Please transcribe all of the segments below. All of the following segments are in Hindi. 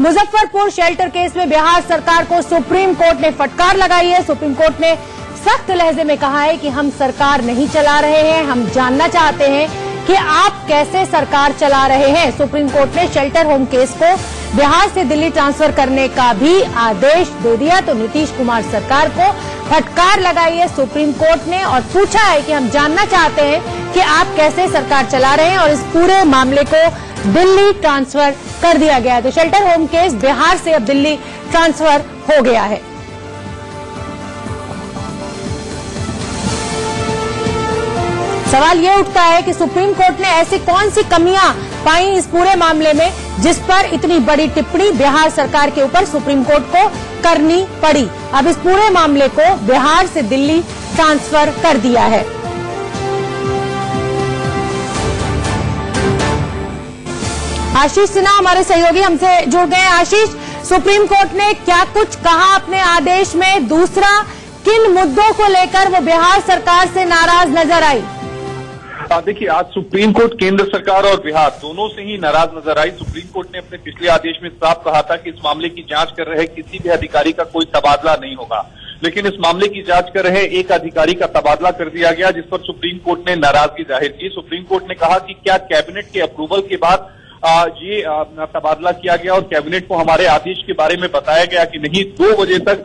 मुजफ्फरपुर शेल्टर केस में बिहार सरकार को सुप्रीम कोर्ट ने फटकार लगाई है। सुप्रीम कोर्ट ने सख्त लहजे में कहा है कि हम सरकार नहीं चला रहे हैं, हम जानना चाहते हैं कि आप कैसे सरकार चला रहे हैं। सुप्रीम कोर्ट ने शेल्टर होम केस को बिहार से दिल्ली ट्रांसफर करने का भी आदेश दे दिया। तो नीतीश कुमार सरकार को फटकार लगाई है सुप्रीम कोर्ट ने और पूछा है कि हम जानना चाहते हैं कि आप कैसे सरकार चला रहे हैं और इस पूरे मामले को दिल्ली ट्रांसफर कर दिया गया है। तो शेल्टर होम केस बिहार से अब दिल्ली ट्रांसफर हो गया है। सवाल ये उठता है कि सुप्रीम कोर्ट ने ऐसी कौन सी कमियां पाई इस पूरे मामले में जिस पर इतनी बड़ी टिप्पणी बिहार सरकार के ऊपर सुप्रीम कोर्ट को करनी पड़ी। अब इस पूरे मामले को बिहार से दिल्ली ट्रांसफर कर दिया है। आशीष सिन्हा हमारे सहयोगी हमसे जुड़ गए। आशीष, सुप्रीम कोर्ट ने क्या कुछ कहा अपने आदेश में? दूसरा, किन मुद्दों को लेकर वो बिहार सरकार से नाराज नजर आई? देखिए, आज सुप्रीम कोर्ट केंद्र सरकार और बिहार दोनों से ही नाराज नजर आई। सुप्रीम कोर्ट ने अपने पिछले आदेश में साफ कहा था कि इस मामले की जांच कर रहे किसी भी अधिकारी का कोई तबादला नहीं होगा, लेकिन इस मामले की जांच कर रहे एक अधिकारी का तबादला कर दिया गया, जिस पर सुप्रीम कोर्ट ने नाराजगी जाहिर की। सुप्रीम कोर्ट ने कहा कि क्या कैबिनेट के अप्रूवल के बाद ये तबादला किया गया और कैबिनेट को हमारे आदेश के बारे में बताया गया कि नहीं? 2 बजे तक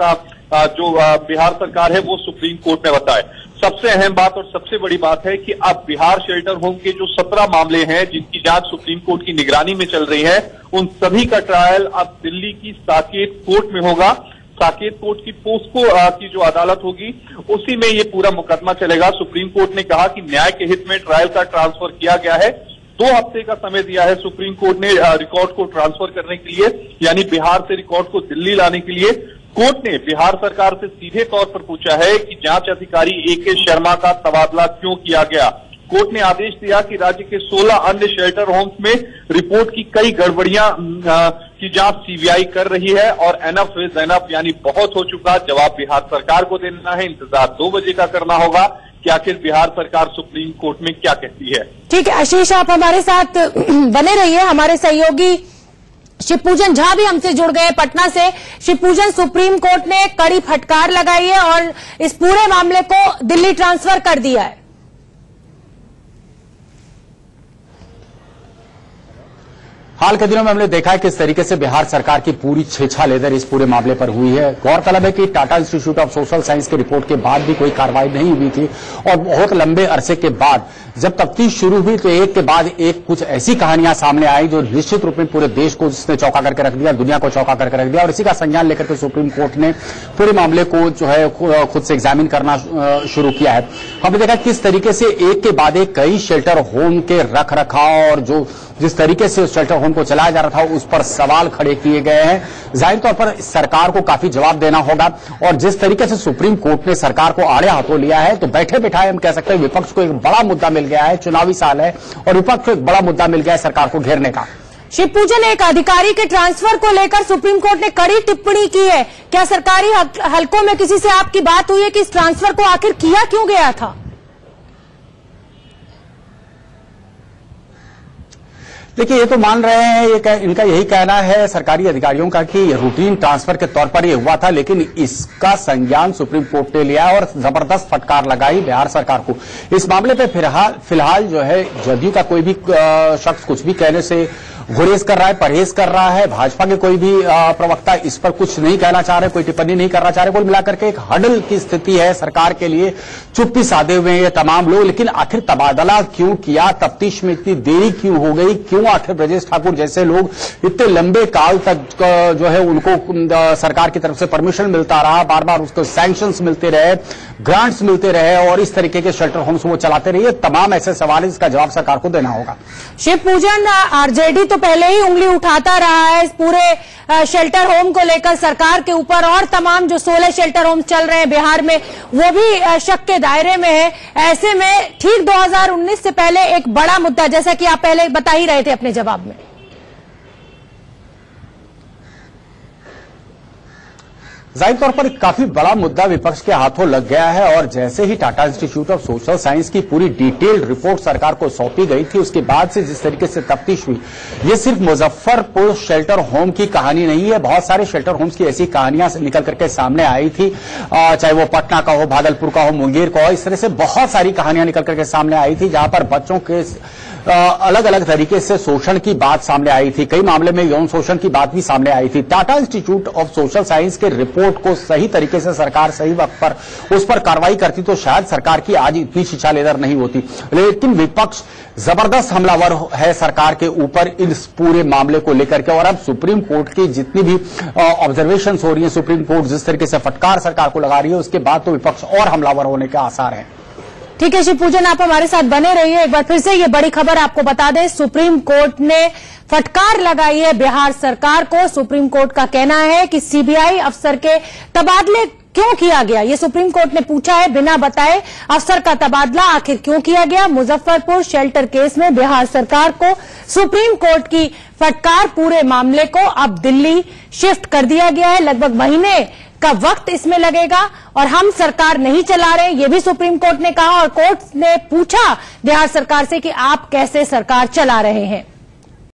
जो बिहार सरकार है वो सुप्रीम कोर्ट में बताए। सबसे अहम बात और सबसे बड़ी बात है कि अब बिहार शेल्टर होम के जो 17 मामले हैं जिनकी जांच सुप्रीम कोर्ट की निगरानी में चल रही है, उन सभी का ट्रायल अब दिल्ली की साकेत कोर्ट में होगा। साकेत कोर्ट की पोस्को की जो अदालत होगी उसी में ये पूरा मुकदमा चलेगा। सुप्रीम कोर्ट ने कहा कि न्याय के हित में ट्रायल का ट्रांसफर किया गया है। 2 हफ्ते का समय दिया है सुप्रीम कोर्ट ने रिकॉर्ड को ट्रांसफर करने के लिए, यानी बिहार से रिकॉर्ड को दिल्ली लाने के लिए। कोर्ट ने बिहार सरकार से सीधे तौर पर पूछा है कि जांच अधिकारी ए.के. शर्मा का तबादला क्यों किया गया। कोर्ट ने आदेश दिया कि राज्य के 16 अन्य शेल्टर होम्स में रिपोर्ट की कई गड़बड़ियां की जांच सीबीआई कर रही है और एनफ इज एनफ, यानी बहुत हो चुका। जवाब बिहार सरकार को देना है। इंतजार 2 बजे का करना होगा कि आखिर बिहार सरकार सुप्रीम कोर्ट में क्या कहती है। ठीक है आशीष, आप हमारे साथ बने रहिए। हमारे सहयोगी शिवपूजन झा भी हमसे जुड़ गए पटना से। शिवपूजन, सुप्रीम कोर्ट ने कड़ी फटकार लगाई है और इस पूरे मामले को दिल्ली ट्रांसफर कर दिया है। हाल के दिनों में हमने देखा है किस तरीके से बिहार सरकार की पूरी छेछालेदर इस पूरे मामले पर हुई है। गौरतलब है कि Tata Institute of Social Science की रिपोर्ट के बाद भी कोई कार्रवाई नहीं हुई थी और बहुत लंबे अरसे के बाद जब तफ्तीश शुरू हुई तो एक के बाद एक कुछ ऐसी कहानियां सामने आई जो निश्चित रूप में पूरे देश को उसने चौंका करके रख दिया, दुनिया को चौंका करके रख दिया। और इसी का संज्ञान लेकर के सुप्रीम कोर्ट ने पूरे मामले को जो है खुद से एग्जामिन करना शुरू किया है। हमने देखा किस तरीके से एक के बाद एक कई शेल्टर होम के रख रखाव और जो जिस तरीके से शेल्टर होम को चलाया जा रहा था उस पर सवाल खड़े किए गए हैं। जाहिर तौर पर सरकार को काफी जवाब देना होगा और जिस तरीके से सुप्रीम कोर्ट ने सरकार को आड़े हाथों लिया है तो बैठे बैठाए हम कह सकते हैं विपक्ष को एक बड़ा मुद्दा मिल गया है। चुनावी साल है और विपक्ष को एक बड़ा मुद्दा मिल गया है सरकार को घेरने का। शिवपूजन, एक अधिकारी के ट्रांसफर को लेकर सुप्रीम कोर्ट ने कड़ी टिप्पणी की है। क्या सरकारी हलकों में किसी से आपकी बात हुई है कि इस ट्रांसफर को आखिर किया क्यों गया था? देखिए, ये तो मान रहे हैं, इनका यही कहना है सरकारी अधिकारियों का कि रूटीन ट्रांसफर के तौर पर ये हुआ था, लेकिन इसका संज्ञान सुप्रीम कोर्ट ने लिया और जबरदस्त फटकार लगाई बिहार सरकार को। इस मामले पे फिलहाल जो है जदयू का कोई भी शख्स कुछ भी कहने से गुरेज कर रहा है, परहेज कर रहा है। भाजपा के कोई भी प्रवक्ता इस पर कुछ नहीं कहना चाह रहे, कोई टिप्पणी नहीं करना चाह रहे। कुल मिलाकर के एक हडल की स्थिति है सरकार के लिए। चुप्पी साधे हुए हैं ये तमाम लोग। लेकिन आखिर तबादला क्यों किया, तफ्तीश में इतनी देरी क्यों हो गई, क्यों आखिर ब्रजेश ठाकुर जैसे लोग इतने लंबे काल तक जो है उनको सरकार की तरफ से परमिशन मिलता रहा, बार बार उसको सैंक्शंस मिलते रहे, ग्रांट्स मिलते रहे और इस तरीके के शेल्टर होम्स वो चलाते रहे। तमाम ऐसे सवाल है, इसका जवाब सरकार को देना होगा। शिवपूजन, आरजेडी तो पहले ही उंगली उठाता रहा है इस पूरे शेल्टर होम को लेकर सरकार के ऊपर और तमाम जो 16 शेल्टर होम चल रहे हैं बिहार में वो भी शक के दायरे में है। ऐसे में ठीक 2019 से पहले एक बड़ा मुद्दा, जैसा कि आप पहले बता ही रहे थे अपने जवाब में। जाहिर तौर पर काफी बड़ा मुद्दा विपक्ष के हाथों लग गया है और जैसे ही Tata Institute of Social Science की पूरी डिटेल्ड रिपोर्ट सरकार को सौंपी गई थी, उसके बाद से जिस तरीके से तफ्तीश हुई, ये सिर्फ मुजफ्फरपुर शेल्टर होम की कहानी नहीं है। बहुत सारे शेल्टर होम्स की ऐसी कहानियां निकल करके सामने आई थी, चाहे वो पटना का हो, भागलपुर का हो, मुंगेर का हो, इस तरह से बहुत सारी कहानियां निकल करके सामने आई थी जहां पर बच्चों के अलग अलग तरीके से शोषण की बात सामने आई थी। कई मामले में यौन शोषण की बात भी सामने आई थी। Tata Institute of Social science के रिपोर्ट को सही तरीके से सरकार सही वक्त पर उस पर कार्रवाई करती तो शायद सरकार की आज इतनी शिक्षा लेदर नहीं होती। लेकिन विपक्ष जबरदस्त हमलावर है सरकार के ऊपर इस पूरे मामले को लेकर के, और अब सुप्रीम कोर्ट की जितनी भी ऑब्जर्वेशंस हो रही है, सुप्रीम कोर्ट जिस तरीके से फटकार सरकार को लगा रही है, उसके बाद तो विपक्ष और हमलावर होने के आसार हैं। ठीक है शिवपूजन, आप हमारे साथ बने रहिए। एक बार फिर से ये बड़ी खबर आपको बता दें, सुप्रीम कोर्ट ने फटकार लगाई है बिहार सरकार को। सुप्रीम कोर्ट का कहना है कि सीबीआई अफसर के तबादले क्यों किया गया, ये सुप्रीम कोर्ट ने पूछा है। बिना बताए अफसर का तबादला आखिर क्यों किया गया? मुजफ्फरपुर शेल्टर केस में बिहार सरकार को सुप्रीम कोर्ट की फटकार, पूरे मामले को अब दिल्ली शिफ्ट कर दिया गया है। लगभग महीने का वक्त इसमें लगेगा और हम सरकार नहीं चला रहे, ये भी सुप्रीम कोर्ट ने कहा। और कोर्ट ने पूछा बिहार सरकार से कि आप कैसे सरकार चला रहे हैं।